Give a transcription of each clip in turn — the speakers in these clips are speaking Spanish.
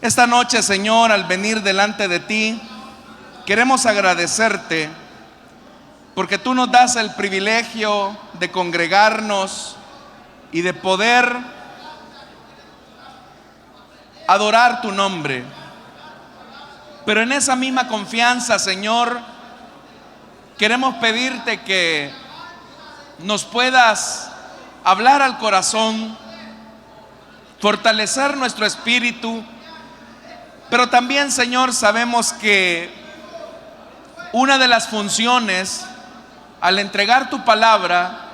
Esta noche, Señor, al venir delante de ti, queremos agradecerte porque tú nos das el privilegio de congregarnos y de poder adorar tu nombre. Pero en esa misma confianza, Señor, queremos pedirte que nos puedas hablar al corazón, fortalecer nuestro espíritu. Pero también, Señor, sabemos que una de las funciones al entregar tu palabra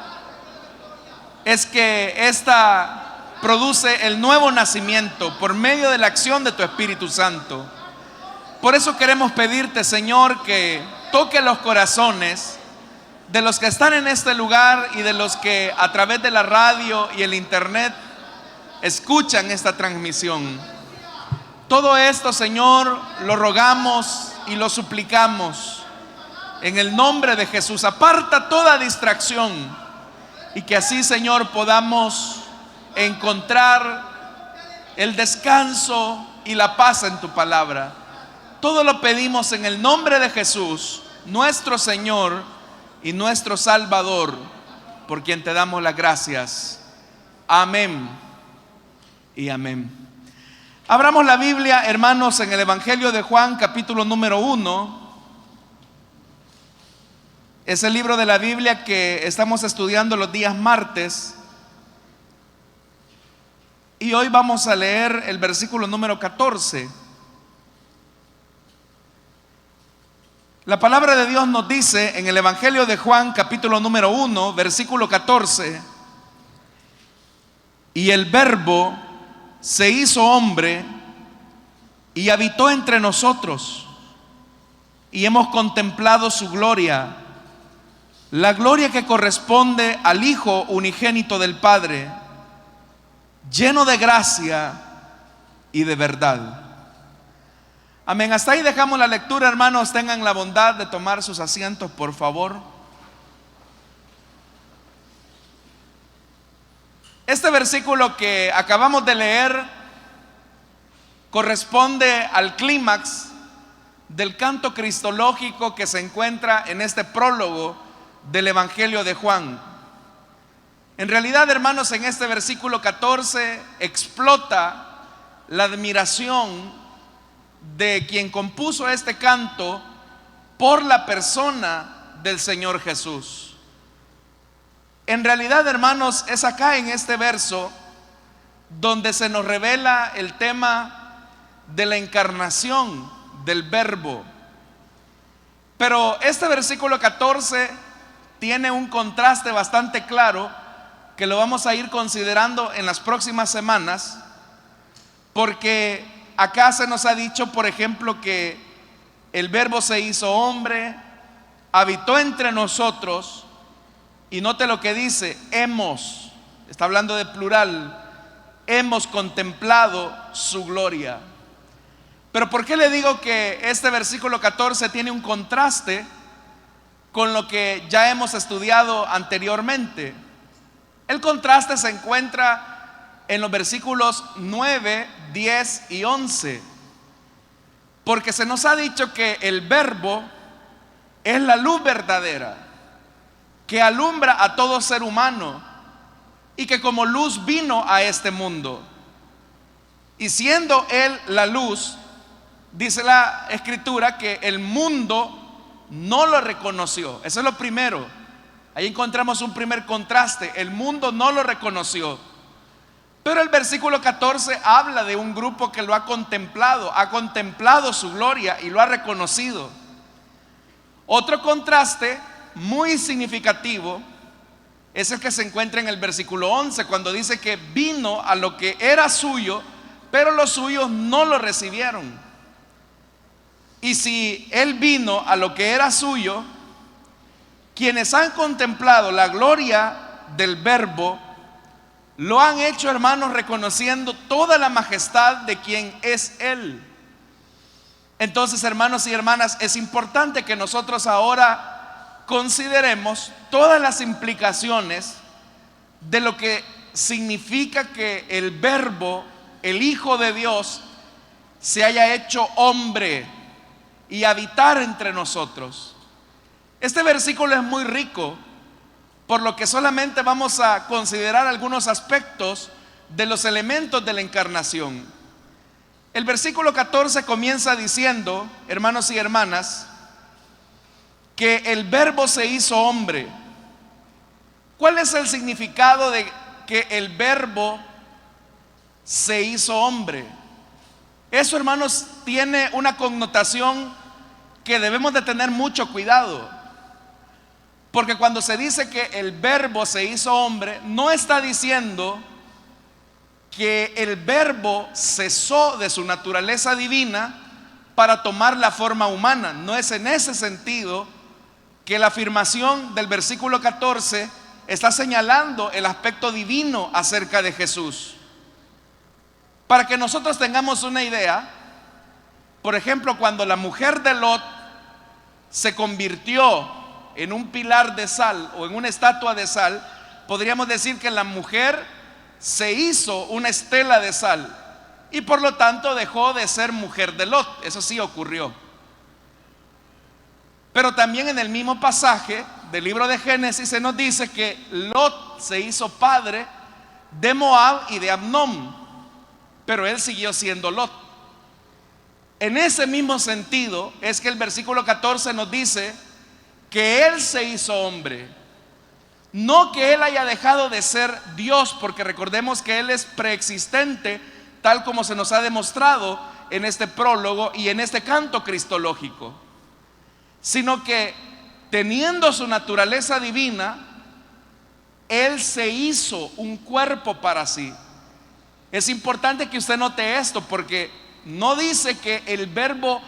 es que ésta produce el nuevo nacimiento por medio de la acción de tu Espíritu Santo. Por eso queremos pedirte, Señor, que toque los corazones de los que están en este lugar y de los que a través de la radio y el internet escuchan esta transmisión. Todo esto, Señor, lo rogamos y lo suplicamos en el nombre de Jesús. Aparta toda distracción y que así, Señor, podamos encontrar el descanso y la paz en tu palabra. Todo lo pedimos en el nombre de Jesús, nuestro Señor y nuestro Salvador, por quien te damos las gracias. Amén y amén. Abramos la Biblia, hermanos, en el Evangelio de Juan, capítulo número 1. Es el libro de la Biblia que estamos estudiando los días martes. Y hoy vamos a leer el versículo número 14. La palabra de Dios nos dice en el Evangelio de Juan, capítulo número 1, versículo 14: y el Verbo se hizo hombre y habitó entre nosotros, y hemos contemplado su gloria, la gloria que corresponde al Hijo unigénito del Padre, lleno de gracia y de verdad. Amén. Hasta ahí dejamos la lectura, hermanos. Tengan la bondad de tomar sus asientos, por favor. Este versículo que acabamos de leer corresponde al clímax del canto cristológico que se encuentra en este prólogo del Evangelio de Juan. En realidad, hermanos, en este versículo 14 explota la admiración de quien compuso este canto por la persona del Señor Jesús. En realidad, hermanos, es acá en este verso donde se nos revela el tema de la encarnación del Verbo. Pero este versículo 14 tiene un contraste bastante claro que lo vamos a ir considerando en las próximas semanas, porque acá se nos ha dicho, por ejemplo, que el Verbo se hizo hombre, habitó entre nosotros, y note lo que dice: hemos, está hablando de plural, hemos contemplado su gloria. Pero ¿por qué le digo que este versículo 14 tiene un contraste con lo que ya hemos estudiado anteriormente? El contraste se encuentra en los versículos 9, 10 y 11, porque se nos ha dicho que el Verbo es la luz verdadera que alumbra a todo ser humano y que como luz vino a este mundo. Y siendo Él la luz, dice la Escritura que el mundo no lo reconoció. Eso es lo primero. Ahí encontramos un primer contraste. El mundo no lo reconoció. Pero el versículo 14 habla de un grupo que lo ha contemplado su gloria y lo ha reconocido. Otro contraste muy significativo es el que se encuentra en el versículo 11, cuando dice que vino a lo que era suyo, pero los suyos no lo recibieron. Y si Él vino a lo que era suyo, quienes han contemplado la gloria del Verbo lo han hecho, hermanos, reconociendo toda la majestad de quien es Él. Entonces, hermanos y hermanas, es importante que nosotros ahora consideremos todas las implicaciones de lo que significa que el Verbo el Hijo de Dios, se haya hecho hombre y habitar entre nosotros. Este versículo es muy rico, por lo que solamente vamos a considerar algunos aspectos de los elementos de la encarnación. El versículo 14 comienza diciendo, hermanos y hermanas, que el Verbo se hizo hombre. ¿Cuál es el significado de que el Verbo se hizo hombre? Eso, hermanos, tiene una connotación que debemos de tener mucho cuidado. Porque cuando se dice que el Verbo se hizo hombre, no está diciendo que el Verbo cesó de su naturaleza divina para tomar la forma humana. No es en ese sentido que la afirmación del versículo 14 está señalando el aspecto divino acerca de Jesús. Para que nosotros tengamos una idea, por ejemplo, cuando la mujer de Lot se convirtió en un pilar de sal o en una estatua de sal, podríamos decir que la mujer se hizo una estela de sal y por lo tanto dejó de ser mujer de Lot. Eso sí ocurrió. Pero también en el mismo pasaje del libro de Génesis se nos dice que Lot se hizo padre de Moab y de Amnón, pero él siguió siendo Lot. En ese mismo sentido es que el versículo 14 nos dice que él se hizo hombre. No que él haya dejado de ser Dios, porque recordemos que él es preexistente, tal como se nos ha demostrado en este prólogo y en este canto cristológico, sino que teniendo su naturaleza divina, él se hizo un cuerpo para sí. Es importante que usted note esto, porque no dice que el Verbo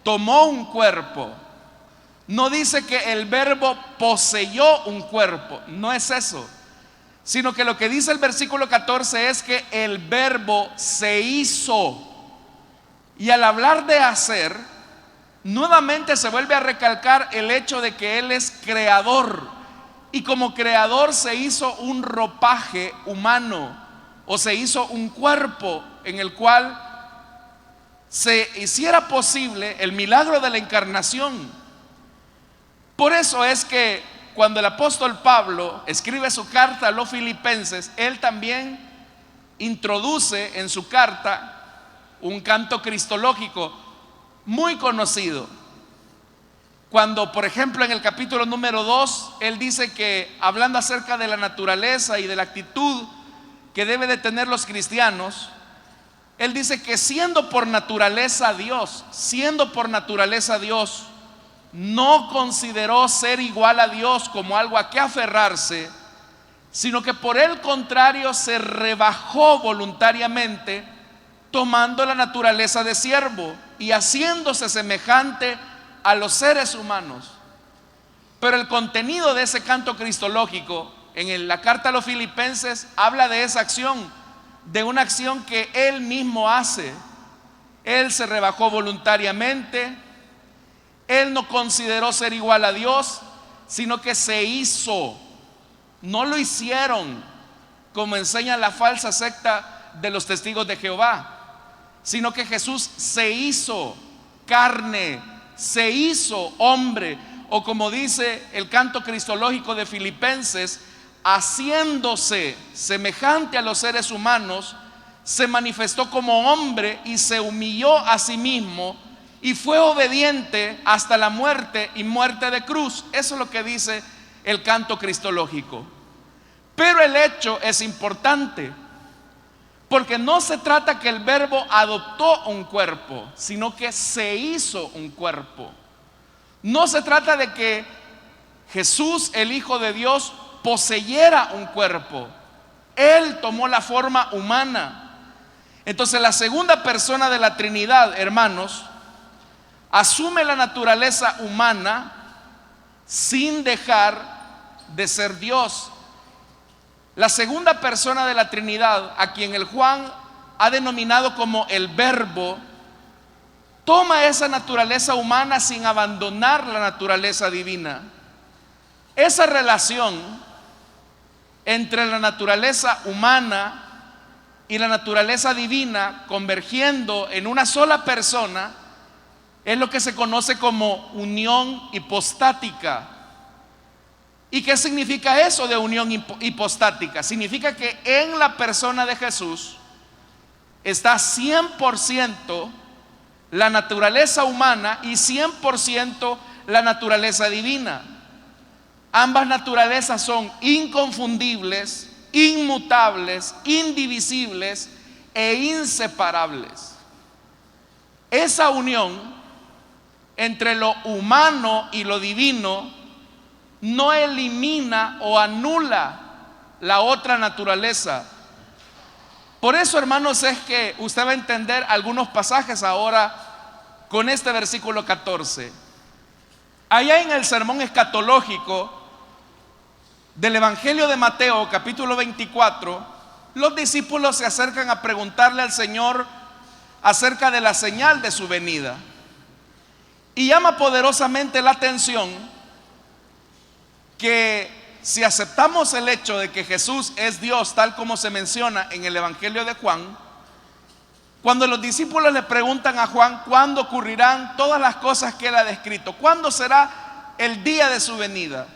tomó un cuerpo, no dice que el Verbo poseyó un cuerpo, no es eso, sino que lo que dice el versículo 14 es que el Verbo se hizo. Y al hablar de hacer, nuevamente se vuelve a recalcar el hecho de que Él es creador, y como creador se hizo un ropaje humano, o se hizo un cuerpo en el cual se hiciera posible el milagro de la encarnación. Por eso es que cuando el apóstol Pablo escribe su carta a los filipenses, él también introduce en su carta un canto cristológico muy conocido. Cuando, por ejemplo, en el capítulo número 2, él dice que, hablando acerca de la naturaleza y de la actitud que debe de tener los cristianos, él dice que siendo por naturaleza Dios, no consideró ser igual a Dios como algo a que aferrarse, sino que por el contrario se rebajó voluntariamente, tomando la naturaleza de siervo y haciéndose semejante a los seres humanos. Pero el contenido de ese canto cristológico en la carta a los filipenses habla de esa acción, de una acción que él mismo hace. Él se rebajó voluntariamente. Él no consideró ser igual a Dios, sino que se hizo. No lo hicieron, como enseña la falsa secta de los testigos de Jehová, sino que Jesús se hizo carne, se hizo hombre, o como dice el canto cristológico de Filipenses, haciéndose semejante a los seres humanos, se manifestó como hombre y se humilló a sí mismo y fue obediente hasta la muerte y muerte de cruz. Eso es lo que dice el canto cristológico. Pero el hecho es importante, porque no se trata que el Verbo adoptó un cuerpo, sino que se hizo un cuerpo. No se trata de que Jesús, el Hijo de Dios, poseyera un cuerpo. Él tomó la forma humana. Entonces la segunda persona de la Trinidad, hermanos, asume la naturaleza humana sin dejar de ser Dios. La segunda persona de la Trinidad, a quien el Juan ha denominado como el Verbo, toma esa naturaleza humana sin abandonar la naturaleza divina. Esa relación entre la naturaleza humana y la naturaleza divina convergiendo en una sola persona es lo que se conoce como unión hipostática. ¿Y qué significa eso de unión hipostática? Significa que en la persona de Jesús está 100% la naturaleza humana y 100% la naturaleza divina. Ambas naturalezas son inconfundibles, inmutables, indivisibles e inseparables. Esa unión entre lo humano y lo divino no elimina o anula la otra naturaleza. Por eso, hermanos, es que usted va a entender algunos pasajes ahora con este versículo 14. Allá en el sermón escatológico del Evangelio de Mateo, capítulo 24, los discípulos se acercan a preguntarle al Señor acerca de la señal de su venida. Y llama poderosamente la atención que si aceptamos el hecho de que Jesús es Dios, tal como se menciona en el Evangelio de Juan, cuando los discípulos le preguntan a Juan cuándo ocurrirán todas las cosas que él ha descrito, cuándo será el día de su venida,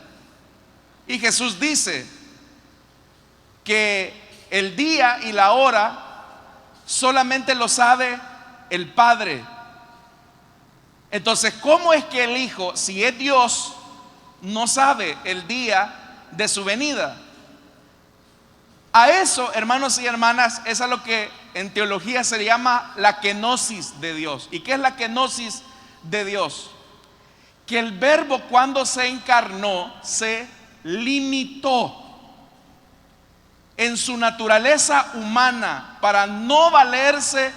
y Jesús dice que el día y la hora solamente lo sabe el Padre. Entonces, ¿cómo es que el Hijo, si es Dios, no sabe el día de su venida? A eso, hermanos y hermanas, es a lo que en teología se llama la kenosis de Dios. ¿Y qué es la kenosis de Dios? Que el Verbo, cuando se encarnó, se limitó en su naturaleza humana para no valerse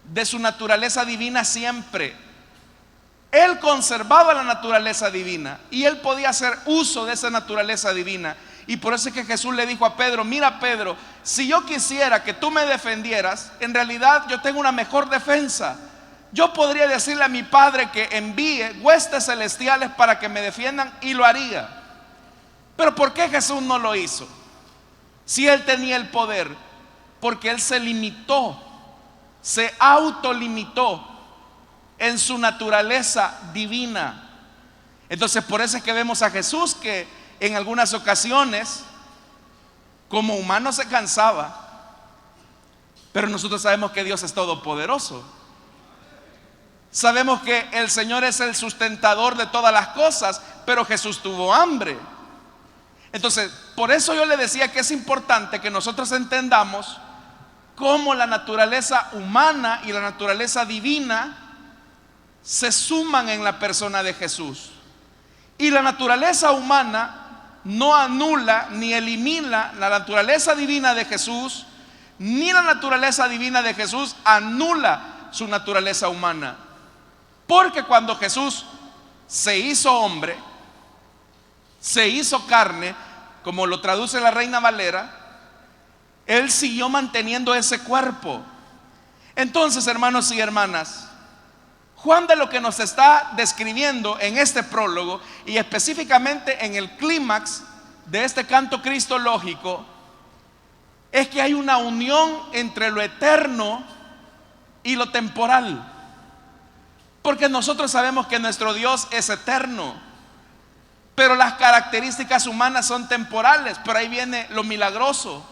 de su naturaleza divina siempre. Él conservaba la naturaleza divina y él podía hacer uso de esa naturaleza divina. Y por eso es que Jesús le dijo a Pedro: mira, Pedro, si yo quisiera que tú me defendieras, en realidad yo tengo una mejor defensa. Yo podría decirle a mi Padre que envíe huestes celestiales para que me defiendan, y lo haría. Pero ¿por qué Jesús no lo hizo? Si él tenía el poder. Porque él se limitó, se autolimitó en su naturaleza divina. Entonces, por eso es que vemos a Jesús que en algunas ocasiones como humano se cansaba, pero nosotros sabemos que Dios es todopoderoso. Sabemos que el Señor es el sustentador de todas las cosas, pero Jesús tuvo hambre. Entonces, por eso yo le decía que es importante que nosotros entendamos cómo la naturaleza humana y la naturaleza divina se suman en la persona de Jesús. Y la naturaleza humana no anula ni elimina la naturaleza divina de Jesús, ni la naturaleza divina de Jesús anula su naturaleza humana. Porque cuando Jesús se hizo hombre, se hizo carne, como lo traduce la Reina Valera, él siguió manteniendo ese cuerpo. Entonces, hermanos y hermanas, Juan de lo que nos está describiendo en este prólogo, y específicamente en el clímax de este canto cristológico, es que hay una unión entre lo eterno y lo temporal. Porque nosotros sabemos que nuestro Dios es eterno, pero las características humanas son temporales. Pero ahí viene lo milagroso,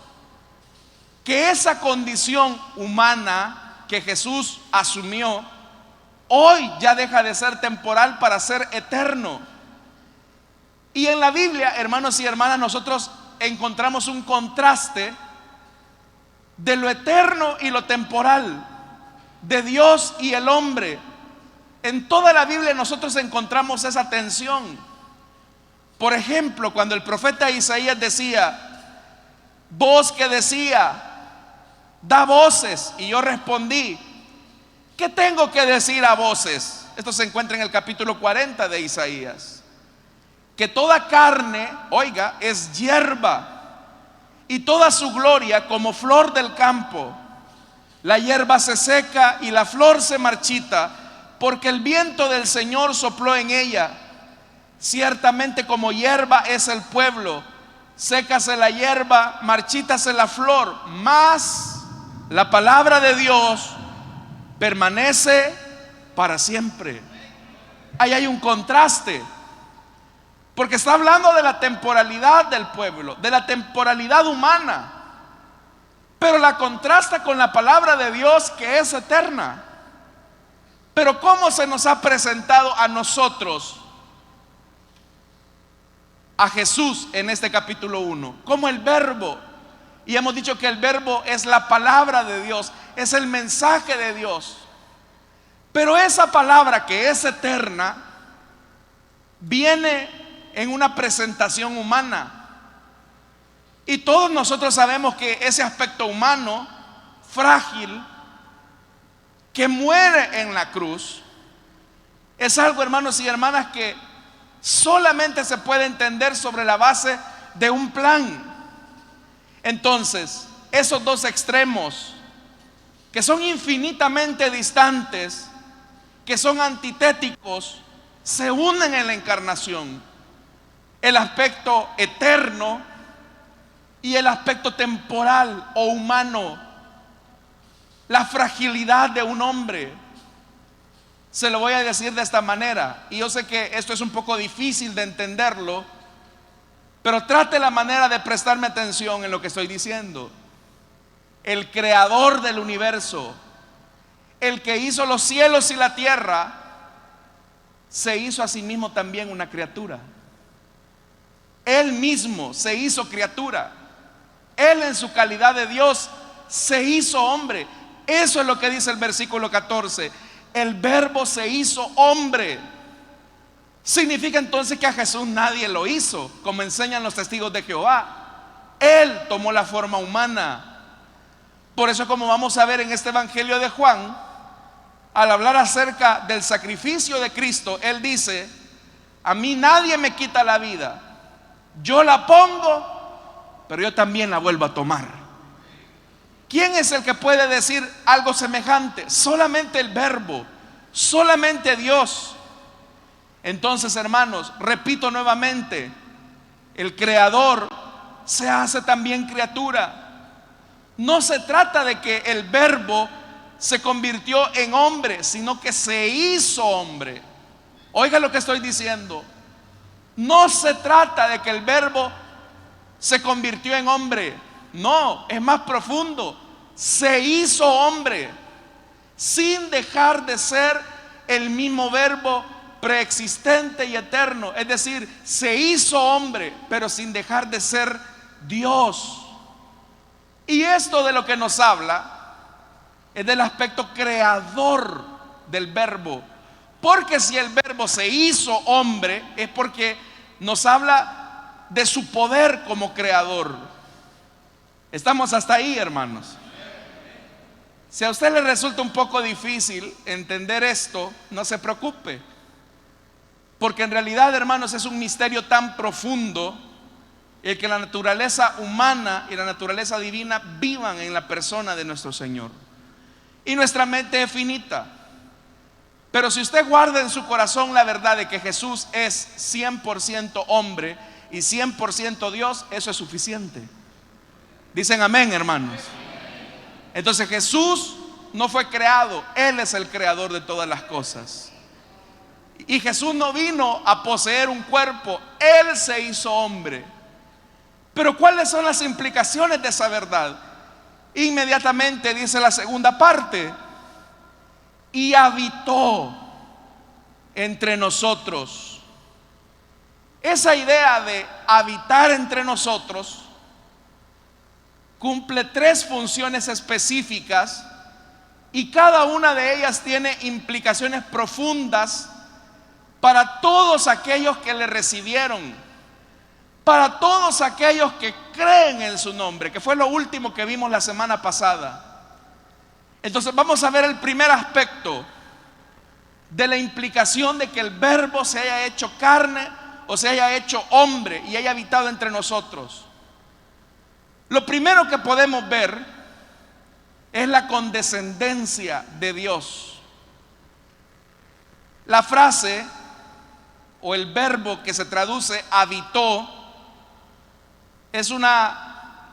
que esa condición humana que Jesús asumió, hoy ya deja de ser temporal para ser eterno. Y en la Biblia, hermanos y hermanas, nosotros encontramos un contraste de lo eterno y lo temporal, de Dios y el hombre. En toda la Biblia nosotros encontramos esa tensión. Por ejemplo, cuando el profeta Isaías decía: voz que decía, da voces, y yo respondí, ¿qué tengo que decir a voces? Esto se encuentra en el capítulo 40 de Isaías. Que toda carne, oiga, es hierba, y toda su gloria como flor del campo. La hierba se seca y la flor se marchita, porque el viento del Señor sopló en ella. Ciertamente como hierba es el pueblo, sécase la hierba, marchítase la flor, mas la palabra de Dios permanece para siempre. Ahí hay un contraste, porque está hablando de la temporalidad del pueblo, de la temporalidad humana, pero la contrasta con la palabra de Dios, que es eterna. Pero ¿cómo se nos ha presentado a nosotros a Jesús en este capítulo 1? Como el verbo. Y hemos dicho que el verbo es la palabra de Dios, es el mensaje de Dios. Pero esa palabra, que es eterna, viene en una presentación humana. Y todos nosotros sabemos que ese aspecto humano, frágil, que muere en la cruz, es algo, hermanos y hermanas, que solamente se puede entender sobre la base de un plan. Entonces, esos dos extremos, que son infinitamente distantes, que son antitéticos, se unen en la encarnación. El aspecto eterno y el aspecto temporal o humano, la fragilidad de un hombre. Se lo voy a decir de esta manera, y yo sé que esto es un poco difícil de entenderlo, pero trate la manera de prestarme atención en lo que estoy diciendo. El creador del universo, el que hizo los cielos y la tierra, se hizo a sí mismo también una criatura. Él mismo se hizo criatura. Él, en su calidad de Dios, se hizo hombre. Eso es lo que dice el versículo 14. El verbo se hizo hombre. Significa entonces que a Jesús nadie lo hizo, como enseñan los testigos de Jehová. Él tomó la forma humana. Por eso, como vamos a ver en este evangelio de Juan, al hablar acerca del sacrificio de Cristo, él dice: a mí nadie me quita la vida, yo la pongo, pero yo también la vuelvo a tomar. ¿Quién es el que puede decir algo semejante? Solamente el verbo, solamente Dios. Entonces, hermanos, repito nuevamente, el creador se hace también criatura. No se trata de que el verbo se convirtió en hombre, sino que se hizo hombre. Oiga lo que estoy diciendo. No se trata de que el verbo se convirtió en hombre. No, es más profundo. Se hizo hombre sin dejar de ser el mismo verbo preexistente y eterno. Es decir, se hizo hombre, pero sin dejar de ser Dios. Y esto de lo que nos habla es del aspecto creador del verbo. Porque si el verbo se hizo hombre, es porque nos habla de su poder como creador. Estamos hasta ahí, hermanos. Si a usted le resulta un poco difícil entender esto, no se preocupe, porque en realidad, hermanos, es un misterio tan profundo el que la naturaleza humana y la naturaleza divina vivan en la persona de nuestro Señor. Y nuestra mente es finita, pero si usted guarda en su corazón la verdad de que Jesús es 100% hombre y 100% Dios, eso es suficiente. Dicen amén, hermanos. Entonces Jesús no fue creado, Él es el creador de todas las cosas. Y Jesús no vino a poseer un cuerpo, Él se hizo hombre. Pero ¿cuáles son las implicaciones de esa verdad? Inmediatamente dice la segunda parte: y habitó entre nosotros. Esa idea de habitar entre nosotros cumple tres funciones específicas, y cada una de ellas tiene implicaciones profundas para todos aquellos que le recibieron, para todos aquellos que creen en su nombre, que fue lo último que vimos la semana pasada. Entonces vamos a ver el primer aspecto de la implicación de que el verbo se haya hecho carne o se haya hecho hombre y haya habitado entre nosotros. Lo primero que podemos ver es la condescendencia de Dios. La frase o el verbo que se traduce habitó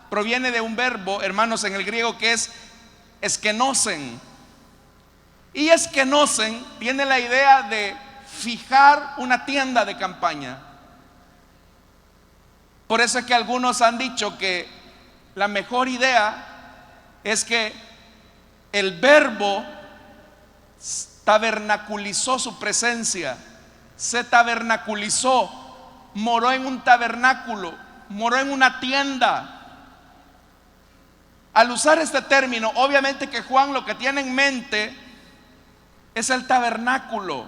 proviene de un verbo, hermanos, en el griego que es eskenosen. Y eskenosen tiene la idea de fijar una tienda de campaña. Por eso es que algunos han dicho que la mejor idea es que el verbo tabernaculizó su presencia, se tabernaculizó, moró en un tabernáculo, moró en una tienda. Al usar este término, obviamente que Juan lo que tiene en mente es el tabernáculo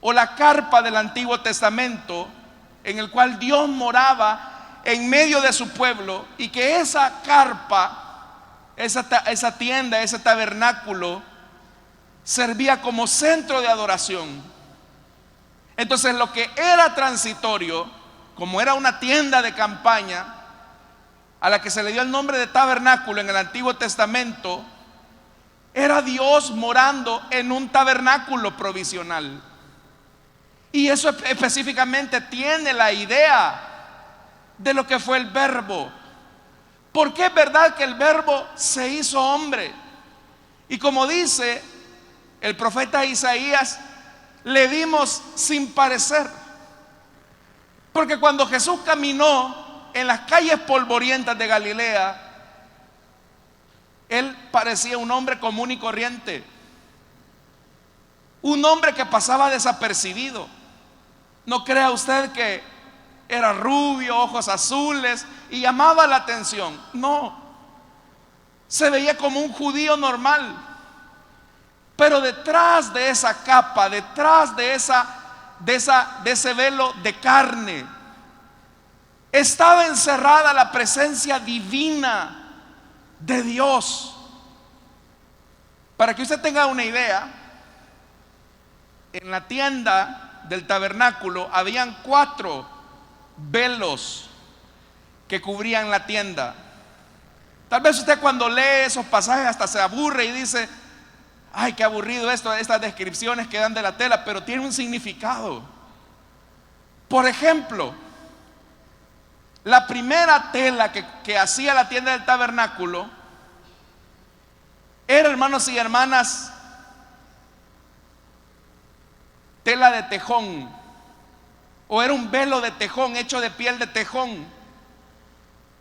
o la carpa del Antiguo Testamento, en el cual Dios moraba en medio de su pueblo, y que esa carpa, esa tienda, ese tabernáculo servía como centro de adoración. Entonces lo que era transitorio, como era una tienda de campaña a la que se le dio el nombre de tabernáculo en el Antiguo Testamento, era Dios morando en un tabernáculo provisional. Y eso específicamente tiene la idea de lo que fue el verbo. Porque es verdad que el verbo se hizo hombre. Y como dice el profeta Isaías, le vimos sin parecer. Porque cuando Jesús caminó en las calles polvorientas de Galilea, Él parecía un hombre común y corriente, un hombre que pasaba desapercibido. No crea usted que era rubio, ojos azules y llamaba la atención. No, se veía como un judío normal. Pero detrás de esa capa, detrás de ese velo de carne, estaba encerrada la presencia divina de Dios. Para que usted tenga una idea, en la tienda del tabernáculo habían 4 velos que cubrían la tienda. Tal vez usted cuando lee esos pasajes hasta se aburre y dice: ay, qué aburrido estas descripciones que dan de la tela, pero tiene un significado. Por ejemplo, la primera tela que hacía la tienda del tabernáculo era, hermanos y hermanas, tela de tejón, o era un velo de tejón hecho de piel de tejón.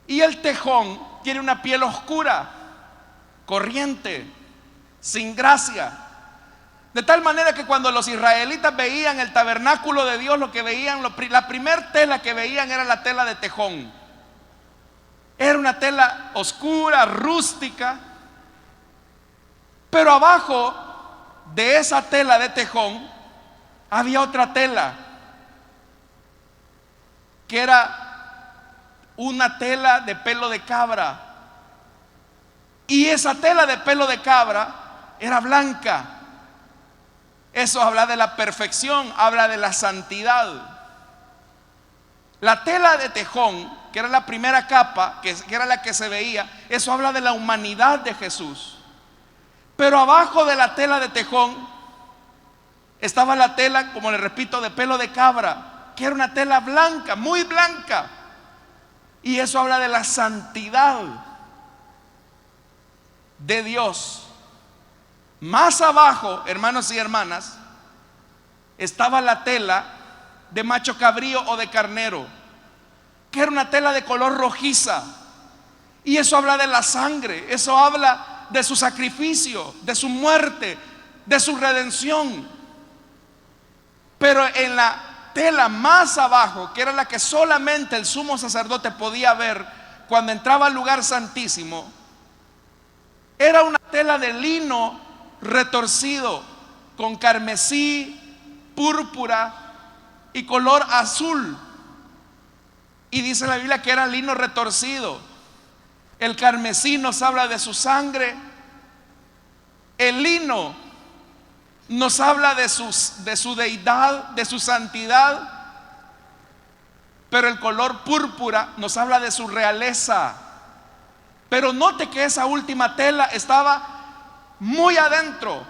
Y el tejón tiene una piel oscura, corriente, sin gracia. De tal manera que cuando los israelitas veían el tabernáculo de Dios, lo que veían, la primer tela que veían era la tela de tejón. Era una tela oscura, rústica. Pero abajo de esa tela de tejón había otra tela, que era una tela de pelo de cabra. Y esa tela de pelo de cabra era blanca. Eso habla de la perfección, habla de la santidad. La tela de tejón, que era la primera capa, que era la que se veía, eso habla de la humanidad de Jesús. Pero abajo de la tela de tejón estaba la tela, como le repito, de pelo de cabra, que era una tela blanca, muy blanca. Y eso habla de la santidad de Dios. Más abajo, hermanos y hermanas, estaba la tela de macho cabrío o de carnero, que era una tela de color rojiza. Y eso habla de la sangre, eso habla de su sacrificio, de su muerte, de su redención. Pero en la tela más abajo, que era la que solamente el sumo sacerdote podía ver cuando entraba al lugar santísimo, era una tela de lino retorcido con carmesí, púrpura y color azul. Y dice la Biblia que era lino retorcido. El carmesí nos habla de su sangre. El lino nos habla de su deidad, de su santidad. Pero el color púrpura nos habla de su realeza. Pero note que esa última tela estaba muy adentro.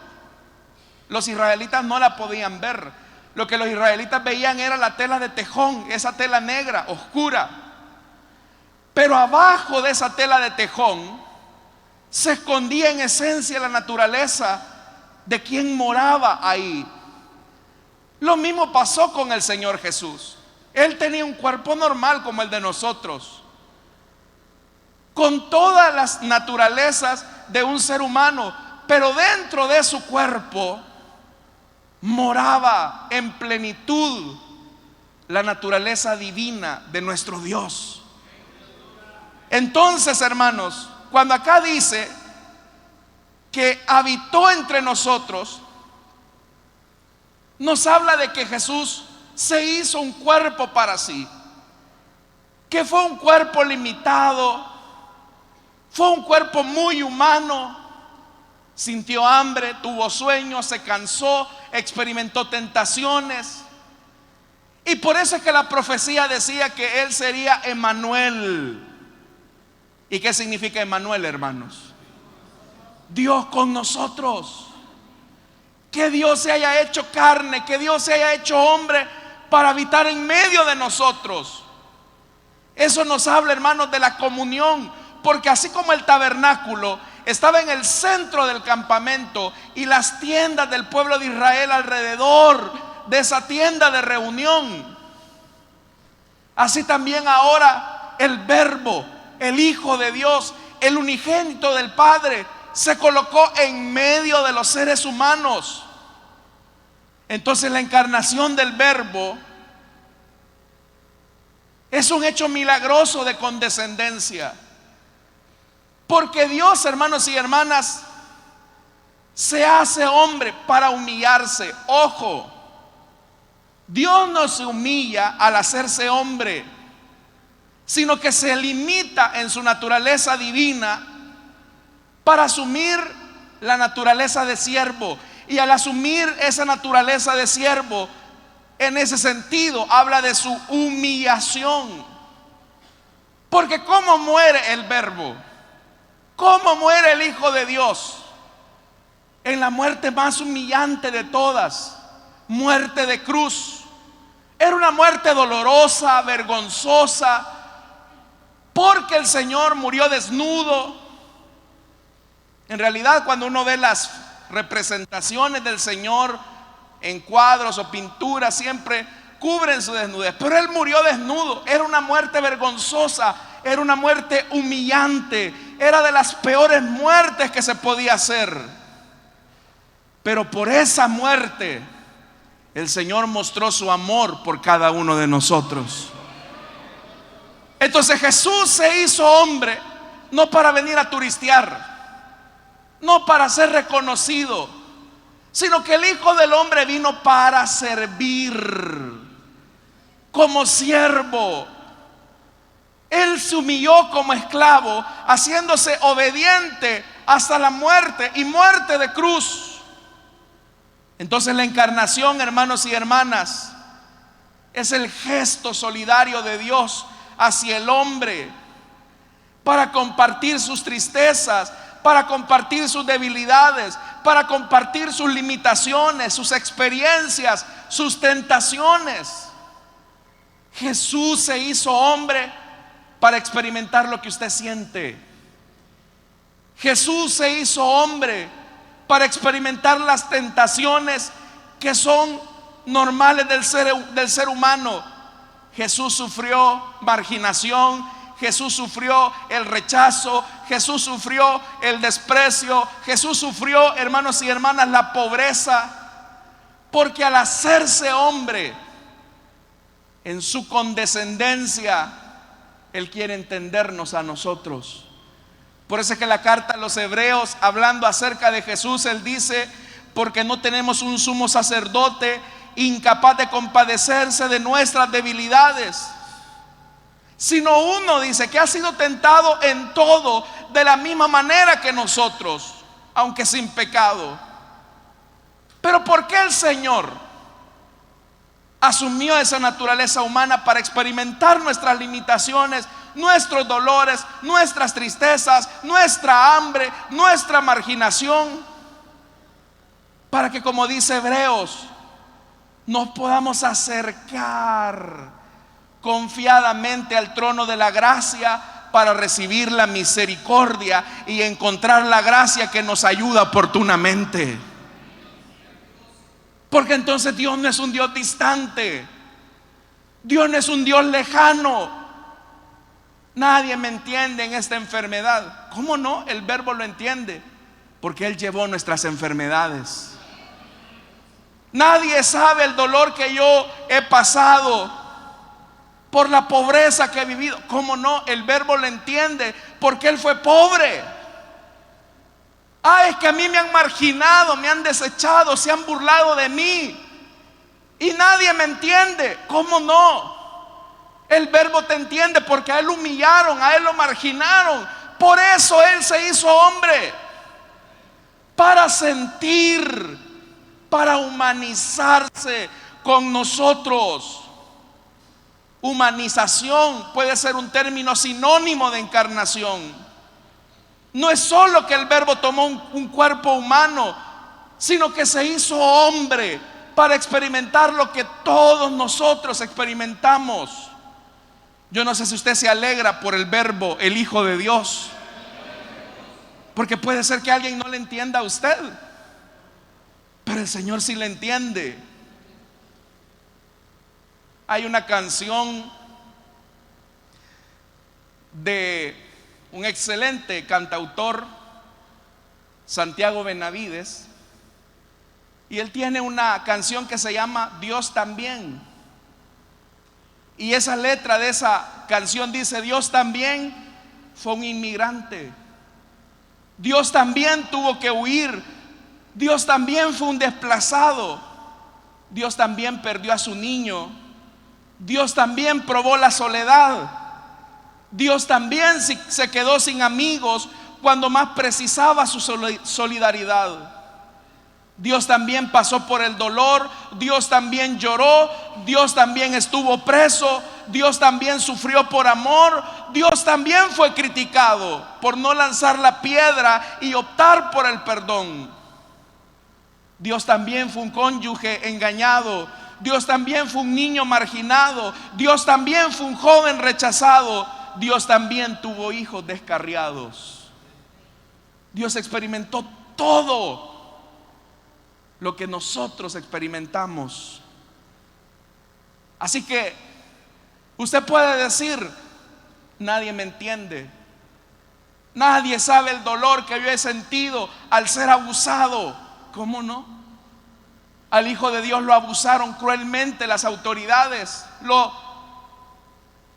Los israelitas no la podían ver. Lo que los israelitas veían era la tela de tejón, esa tela negra, oscura. Pero abajo de esa tela de tejón se escondía en esencia la naturaleza de quien moraba ahí. Lo mismo pasó con el Señor Jesús. Él tenía un cuerpo normal como el de nosotros, con todas las naturalezas de un ser humano, pero dentro de su cuerpo moraba en plenitud la naturaleza divina de nuestro Dios. Entonces, hermanos, cuando acá dice que habitó entre nosotros, nos habla de que Jesús se hizo un cuerpo para sí, que fue un cuerpo limitado, fue un cuerpo muy humano, sintió hambre, tuvo sueño, se cansó, experimentó tentaciones. Y por eso es que la profecía decía que Él sería Emmanuel. ¿Y qué significa Emmanuel, hermanos? Dios con nosotros. Que Dios se haya hecho carne, que Dios se haya hecho hombre para habitar en medio de nosotros. Eso nos habla, hermanos, de la comunión. Porque así como el tabernáculo estaba en el centro del campamento y las tiendas del pueblo de Israel alrededor de esa tienda de reunión, así también ahora el Verbo, el Hijo de Dios, el unigénito del Padre, se colocó en medio de los seres humanos. Entonces la encarnación del Verbo es un hecho milagroso de condescendencia. Porque Dios, hermanos y hermanas, se hace hombre para humillarse. Ojo, Dios no se humilla al hacerse hombre, sino que se limita en su naturaleza divina para asumir la naturaleza de siervo. Y al asumir esa naturaleza de siervo, en ese sentido habla de su humillación. Porque ¿cómo muere el Verbo? ¿Cómo muere el Hijo de Dios? En la muerte más humillante de todas, muerte de cruz. Era una muerte dolorosa, vergonzosa, porque el Señor murió desnudo. En realidad, cuando uno ve las representaciones del Señor en cuadros o pinturas, siempre cubren su desnudez, pero Él murió desnudo. Era una muerte vergonzosa, era una muerte humillante, era de las peores muertes que se podía hacer. Pero por esa muerte el Señor mostró su amor por cada uno de nosotros. Entonces Jesús se hizo hombre, no para venir a turistear, no para ser reconocido, sino que el Hijo del Hombre vino para servir como siervo. Él se humilló como esclavo, haciéndose obediente hasta la muerte, y muerte de cruz. Entonces la encarnación, hermanos y hermanas, es el gesto solidario de Dios hacia el hombre, para compartir sus tristezas, para compartir sus debilidades, para compartir sus limitaciones, sus experiencias, sus tentaciones. Jesús se hizo hombre para experimentar lo que usted siente. Jesús se hizo hombre para experimentar las tentaciones que son normales del ser humano. Jesús sufrió marginación, Jesús sufrió el rechazo, Jesús sufrió el desprecio, Jesús sufrió, hermanos y hermanas, la pobreza, porque al hacerse hombre, en su condescendencia, Él quiere entendernos a nosotros. Por eso es que la carta a los Hebreos, hablando acerca de Jesús, Él dice: porque no tenemos un sumo sacerdote incapaz de compadecerse de nuestras debilidades, sino uno, dice, que ha sido tentado en todo de la misma manera que nosotros, aunque sin pecado. Pero ¿por qué el Señor asumió esa naturaleza humana? Para experimentar nuestras limitaciones, nuestros dolores, nuestras tristezas, nuestra hambre, nuestra marginación, para que, como dice Hebreos, nos podamos acercar confiadamente al trono de la gracia para recibir la misericordia y encontrar la gracia que nos ayuda oportunamente. Porque entonces Dios no es un Dios distante, Dios no es un Dios lejano. Nadie me entiende en esta enfermedad. ¿Cómo no? El Verbo lo entiende, porque Él llevó nuestras enfermedades. Nadie sabe el dolor que yo he pasado por la pobreza que he vivido. ¿Cómo no? El Verbo lo entiende, porque Él fue pobre. Es que a mí me han marginado, me han desechado, se han burlado de mí y nadie me entiende. ¿Cómo no? El Verbo te entiende, porque a Él lo humillaron, a Él lo marginaron. Por eso Él se hizo hombre, para sentir, para humanizarse con nosotros. Humanización puede ser un término sinónimo de encarnación. No es solo que el Verbo tomó un cuerpo humano, sino que se hizo hombre para experimentar lo que todos nosotros experimentamos. Yo no sé si usted se alegra por el Verbo, el Hijo de Dios, porque puede ser que alguien no le entienda a usted, pero el Señor sí le entiende. Hay una canción de un excelente cantautor, Santiago Benavides, y él tiene una canción que se llama Dios también. Y esa letra de esa canción dice: Dios también fue un inmigrante, Dios también tuvo que huir, Dios también fue un desplazado, Dios también perdió a su niño, Dios también probó la soledad, Dios también se quedó sin amigos cuando más precisaba su solidaridad. Dios también pasó por el dolor, Dios también lloró, Dios también estuvo preso, Dios también sufrió por amor, Dios también fue criticado por no lanzar la piedra y optar por el perdón. Dios también fue un cónyuge engañado, Dios también fue un niño marginado, Dios también fue un joven rechazado, Dios también tuvo hijos descarriados. Dios experimentó todo lo que nosotros experimentamos. Así que usted puede decir: nadie me entiende, nadie sabe el dolor que yo he sentido al ser abusado. ¿Cómo no? Al Hijo de Dios lo abusaron cruelmente las autoridades,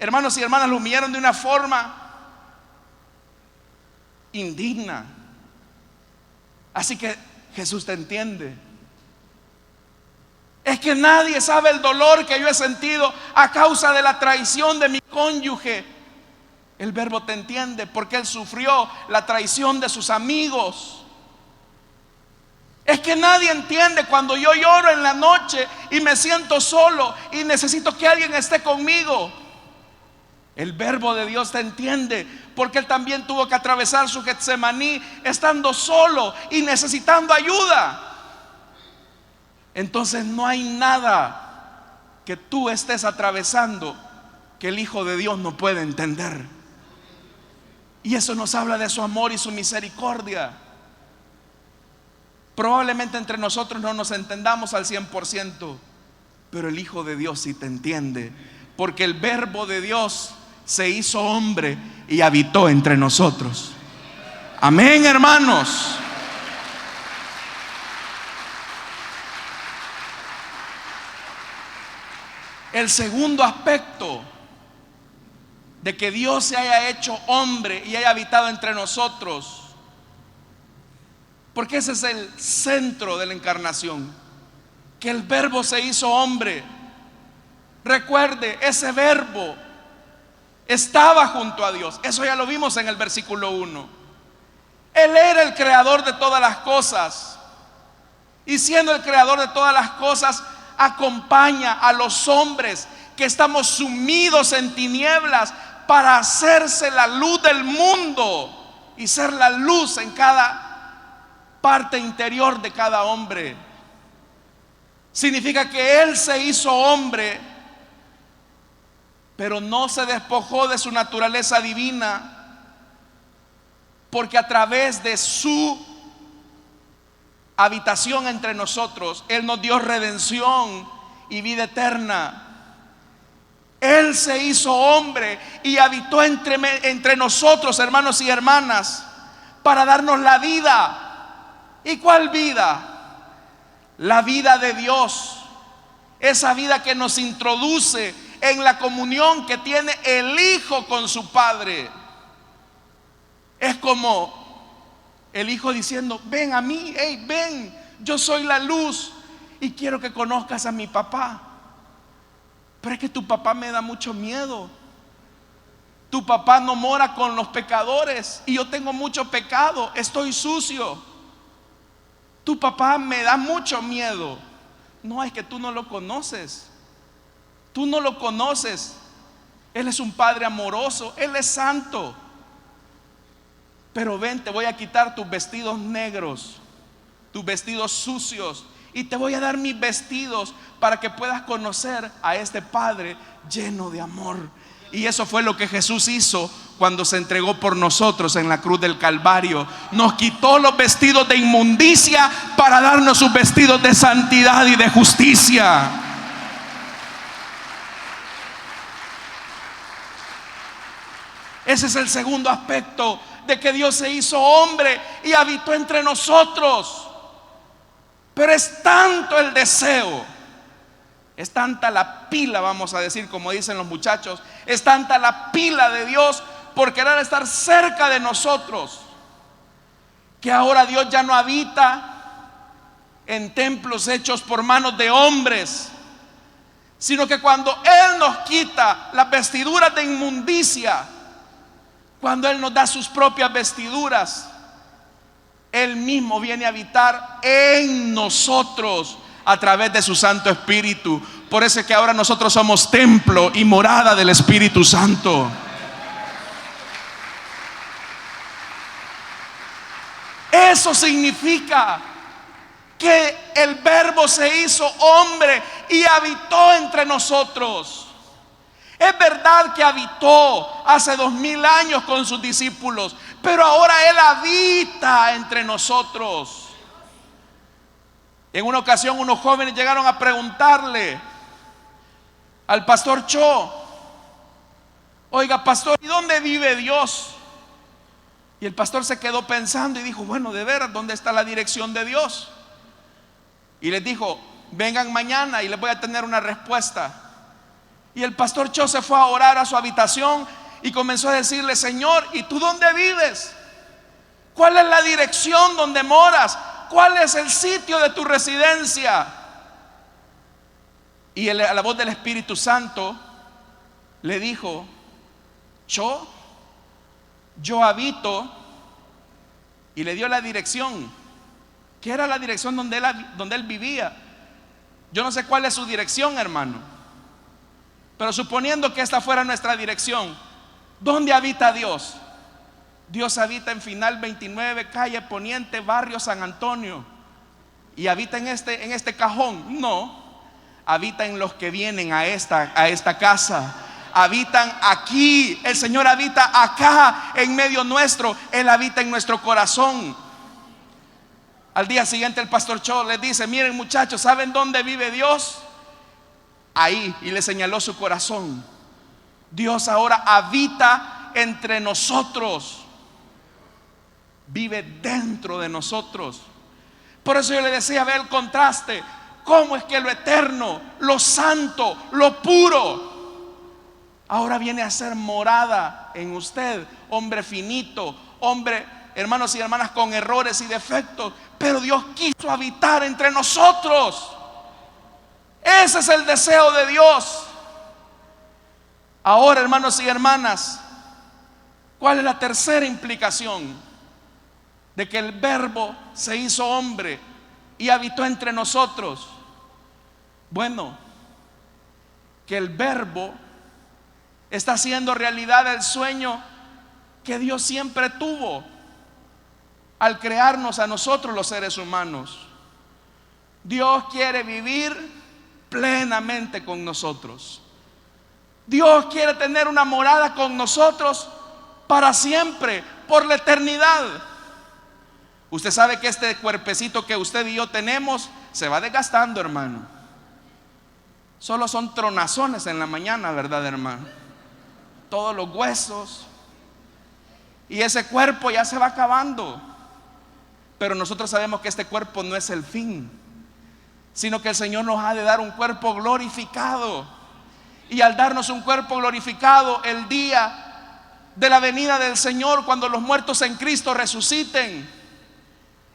hermanos y hermanas, lo humillaron de una forma indigna. Así que Jesús te entiende. Es que nadie sabe el dolor que yo he sentido a causa de la traición de mi cónyuge. El Verbo te entiende, porque Él sufrió la traición de sus amigos. Es que nadie entiende cuando yo lloro en la noche y me siento solo y necesito que alguien esté conmigo. El Verbo de Dios te entiende, porque Él también tuvo que atravesar su Getsemaní estando solo y necesitando ayuda. Entonces no hay nada que tú estés atravesando que el Hijo de Dios no puede entender. Y eso nos habla de su amor y su misericordia. Probablemente entre nosotros no nos entendamos al 100%, pero el Hijo de Dios sí te entiende, porque el Verbo de Dios se hizo hombre y habitó entre nosotros. Amén, hermanos. El segundo aspecto de que Dios se haya hecho hombre y haya habitado entre nosotros, porque ese es el centro de la encarnación, que el Verbo se hizo hombre. Recuerde, ese Verbo estaba junto a Dios. Eso ya lo vimos en el versículo 1. Él era el creador de todas las cosas, y siendo el creador de todas las cosas, acompaña a los hombres que estamos sumidos en tinieblas para hacerse la luz del mundo y ser la luz en cada parte interior de cada hombre. Significa que Él se hizo hombre pero no se despojó de su naturaleza divina, porque a través de su habitación entre nosotros, Él nos dio redención y vida eterna. Él se hizo hombre y habitó entre nosotros, hermanos y hermanas, para darnos la vida. ¿Y cuál vida? La vida de Dios. Esa vida que nos introduce en la comunión que tiene el Hijo con su Padre. Es como el Hijo diciendo: ven a mí, hey, ven, yo soy la luz y quiero que conozcas a mi papá. Pero es que tu papá me da mucho miedo. Tu papá no mora con los pecadores y yo tengo mucho pecado, estoy sucio. Tu papá me da mucho miedo. No, es que tú no lo conoces. Tú no lo conoces. Él es un Padre amoroso, Él es santo. Pero ven, te voy a quitar tus vestidos negros, tus vestidos sucios, y te voy a dar mis vestidos para que puedas conocer a este Padre lleno de amor. Y eso fue lo que Jesús hizo cuando se entregó por nosotros en la cruz del Calvario. Nos quitó los vestidos de inmundicia para darnos sus vestidos de santidad y de justicia. Ese es el segundo aspecto de que Dios se hizo hombre y habitó entre nosotros. Pero es tanto el deseo, es tanta la pila, vamos a decir, como dicen los muchachos, es tanta la pila de Dios por querer estar cerca de nosotros, que ahora Dios ya no habita en templos hechos por manos de hombres, sino que cuando Él nos quita las vestiduras de inmundicia, cuando Él nos da sus propias vestiduras, Él mismo viene a habitar en nosotros a través de su Santo Espíritu. Por eso es que ahora nosotros somos templo y morada del Espíritu Santo. Eso significa que el Verbo se hizo hombre y habitó entre nosotros. Es verdad que habitó hace 2000 años con sus discípulos, pero ahora Él habita entre nosotros. En una ocasión unos jóvenes llegaron a preguntarle al pastor Cho: oiga, pastor, ¿y dónde vive Dios? Y el pastor se quedó pensando y dijo: bueno, de veras, ¿dónde está la dirección de Dios? Y les dijo: vengan mañana y les voy a tener una respuesta. Y el pastor Cho se fue a orar a su habitación y comenzó a decirle: Señor, ¿y tú dónde vives? ¿Cuál es la dirección donde moras? ¿Cuál es el sitio de tu residencia? Y a la voz del Espíritu Santo le dijo: yo habito, y le dio la dirección, que era la dirección donde él vivía. Yo no sé cuál es su dirección, hermano, pero suponiendo que esta fuera nuestra dirección, ¿dónde habita Dios? Dios habita en Final 29, calle Poniente, barrio San Antonio. ¿Y habita en este cajón? No, habita en los que vienen a esta casa. Habitan aquí. El Señor habita acá en medio nuestro. Él habita en nuestro corazón. Al día siguiente el pastor Cho les dice: miren, muchachos, ¿saben dónde vive Dios? Ahí. Y le señaló su corazón. Dios ahora habita entre nosotros, vive dentro de nosotros. Por eso yo le decía: ve el contraste. ¿Cómo es que lo eterno, lo santo, lo puro, ahora viene a ser morada en usted? Hombre finito, hombre, hermanos y hermanas, con errores y defectos, pero Dios quiso habitar entre nosotros. Ese es el deseo de Dios. Ahora, hermanos y hermanas, ¿cuál es la tercera implicación de que el Verbo se hizo hombre y habitó entre nosotros? Bueno, que el Verbo está haciendo realidad el sueño que Dios siempre tuvo al crearnos a nosotros, los seres humanos. Dios quiere vivir plenamente con nosotros. Dios quiere tener una morada con nosotros para siempre, por la eternidad. Usted sabe que este cuerpecito que usted y yo tenemos se va desgastando, hermano. Solo son tronazones en la mañana, ¿verdad, hermano? Todos los huesos. Y ese cuerpo ya se va acabando. Pero nosotros sabemos que este cuerpo no es el fin, sino que el Señor nos ha de dar un cuerpo glorificado. Y al darnos un cuerpo glorificado, el día de la venida del Señor, cuando los muertos en Cristo resuciten,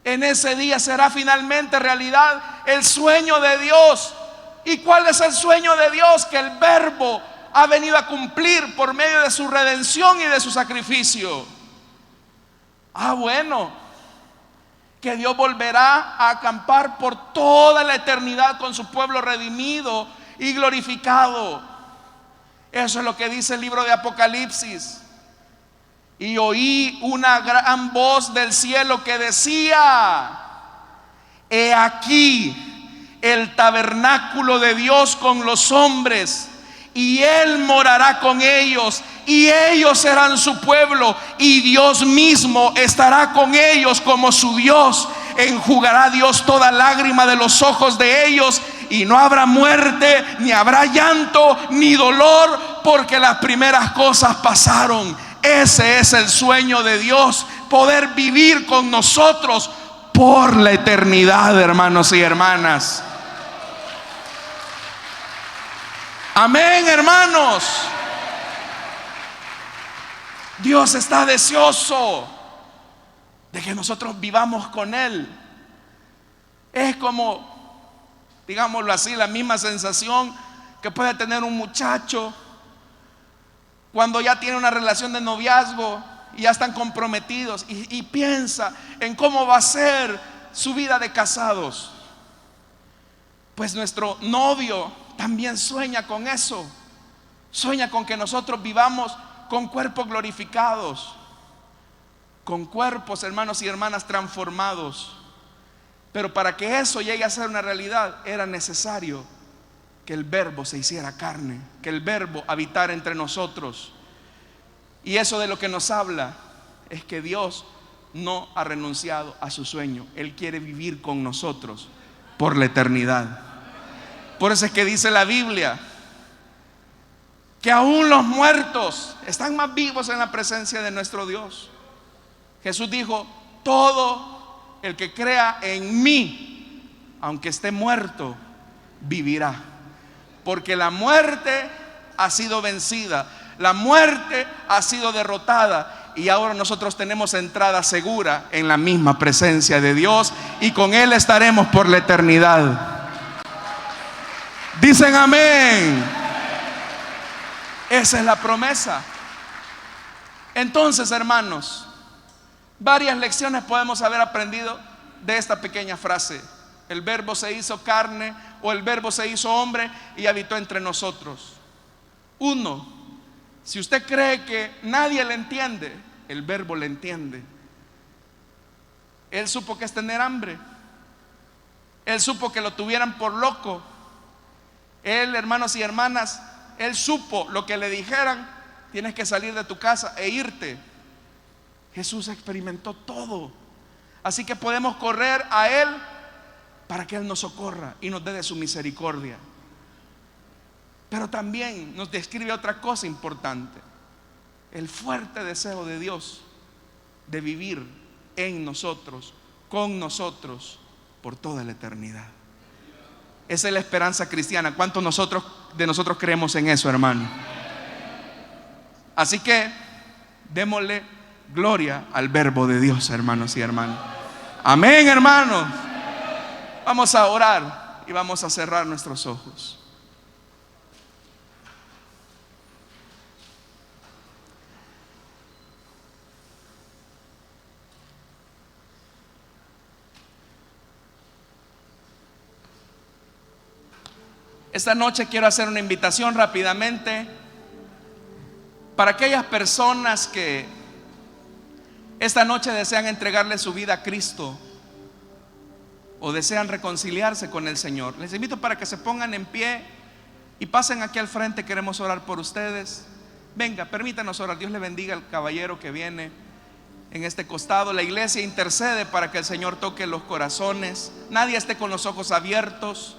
en ese día será finalmente realidad el sueño de Dios. ¿Y cuál es el sueño de Dios? Que el Verbo ha venido a cumplir por medio de su redención y de su sacrificio. Bueno, que Dios volverá a acampar por toda la eternidad con su pueblo redimido y glorificado. Eso es lo que dice el libro de Apocalipsis. Y oí una gran voz del cielo que decía: he aquí el tabernáculo de Dios con los hombres, y Él morará con ellos, y ellos serán su pueblo, y Dios mismo estará con ellos como su Dios. Enjugará Dios toda lágrima de los ojos de ellos, y no habrá muerte, ni habrá llanto, ni dolor, porque las primeras cosas pasaron. Ese es el sueño de Dios, poder vivir con nosotros por la eternidad, hermanos y hermanas. Amén, hermanos. Dios está deseoso de que nosotros vivamos con Él. Es como, digámoslo así, la misma sensación que puede tener un muchacho cuando ya tiene una relación de noviazgo y ya están comprometidos y piensa en cómo va a ser su vida de casados. Pues nuestro novio también sueña con eso. Sueña con que nosotros vivamos con cuerpos glorificados, con cuerpos, hermanos y hermanas, transformados. Pero para que eso llegue a ser una realidad, era necesario que el Verbo se hiciera carne, que el Verbo habitara entre nosotros. Y eso de lo que nos habla es que Dios no ha renunciado a su sueño. Él quiere vivir con nosotros por la eternidad. Por eso es que dice la Biblia que aún los muertos están más vivos en la presencia de nuestro Dios. Jesús dijo: todo el que crea en mí, aunque esté muerto, vivirá. Porque la muerte ha sido vencida, la muerte ha sido derrotada, y ahora nosotros tenemos entrada segura en la misma presencia de Dios, y con Él estaremos por la eternidad. Dicen amén. Esa es la promesa. Entonces, hermanos, varias lecciones podemos haber aprendido de esta pequeña frase: el Verbo se hizo carne, o el Verbo se hizo hombre y habitó entre nosotros. Uno, si usted cree que nadie le entiende, el Verbo le entiende. Él supo que es tener hambre. Él supo que lo tuvieran por loco. Él, hermanos y hermanas, Él supo lo que le dijeran: tienes que salir de tu casa e irte. Jesús experimentó todo. Así que podemos correr a Él para que Él nos socorra y nos dé de su misericordia. Pero también nos describe otra cosa importante: el fuerte deseo de Dios de vivir en nosotros, con nosotros, por toda la eternidad. Esa es la esperanza cristiana. ¿Cuántos de nosotros creemos en eso, hermano? Así que démosle gloria al Verbo de Dios, hermanos y hermanas. Amén, hermanos. Vamos a orar y vamos a cerrar nuestros ojos. Esta noche quiero hacer una invitación rápidamente para aquellas personas que esta noche desean entregarle su vida a Cristo o desean reconciliarse con el Señor. Les invito para que se pongan en pie Y pasen aquí al frente, queremos orar por ustedes. Venga, permítanos orar. Dios le bendiga al caballero que viene en este costado. La iglesia intercede para que el Señor toque los corazones. Nadie esté con los ojos abiertos.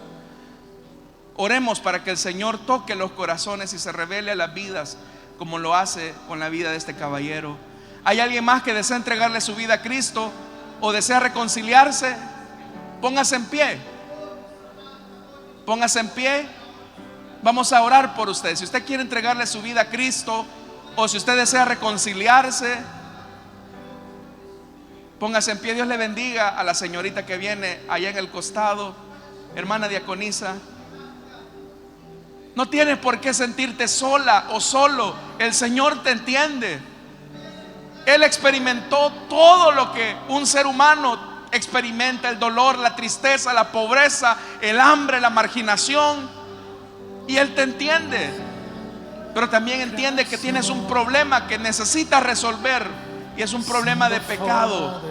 Oremos para que el Señor toque los corazones y se revele a las vidas, como lo hace con la vida de este caballero. ¿Hay alguien más que desea entregarle su vida a Cristo o desea reconciliarse? Póngase en pie. Póngase en pie. Vamos a orar por usted. Si usted quiere entregarle su vida a Cristo o si usted desea reconciliarse, póngase en pie. Dios le bendiga a la señorita que viene allá en el costado, hermana diaconisa. No tienes por qué sentirte sola o solo. El Señor te entiende. Él experimentó todo lo que un ser humano experimenta: el dolor, la tristeza, la pobreza, el hambre, la marginación. Y Él te entiende, pero también entiende que tienes un problema que necesitas resolver, y es un problema de pecado.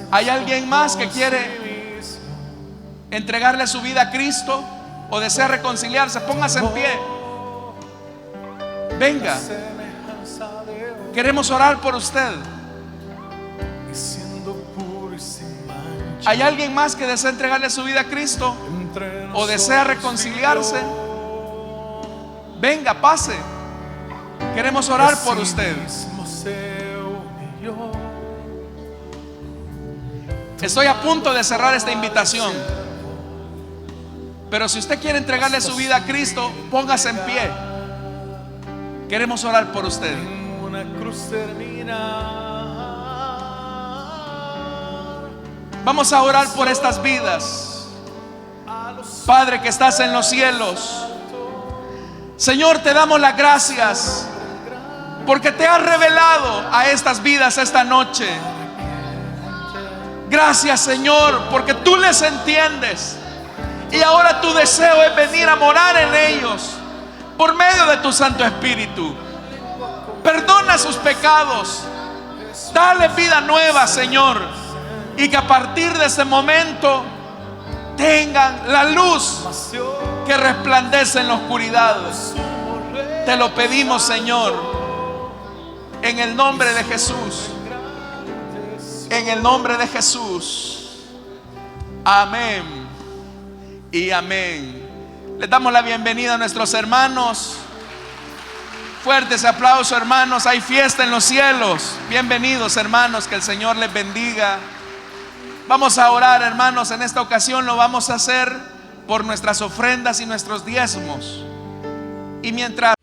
¿Hay alguien más que quiere entregarle su vida a Cristo o desea reconciliarse? Póngase en pie. Venga, queremos orar por usted. ¿Hay alguien más que desea entregarle su vida a Cristo o desea reconciliarse? Venga, pase. Queremos orar por usted. Estoy a punto de cerrar esta invitación, pero si usted quiere entregarle su vida a Cristo, póngase en pie. Queremos orar por usted. Vamos a orar por estas vidas. Padre que estás en los cielos, Señor, te damos las gracias porque te has revelado a estas vidas esta noche. Gracias, Señor, porque tú les entiendes y ahora tu deseo es venir a morar en ellos por medio de tu Santo Espíritu. Perdona sus pecados, dale vida nueva, Señor, y que a partir de ese momento tengan la luz que resplandece en la oscuridad. Te lo pedimos, Señor, en el nombre de Jesús. En el nombre de Jesús. Amén y amén. Les damos la bienvenida a nuestros hermanos. Fuerte ese aplauso, hermanos. Hay fiesta en los cielos. Bienvenidos, hermanos. Que el Señor les bendiga. Vamos a orar, hermanos. En esta ocasión lo vamos a hacer por nuestras ofrendas y nuestros diezmos. Y mientras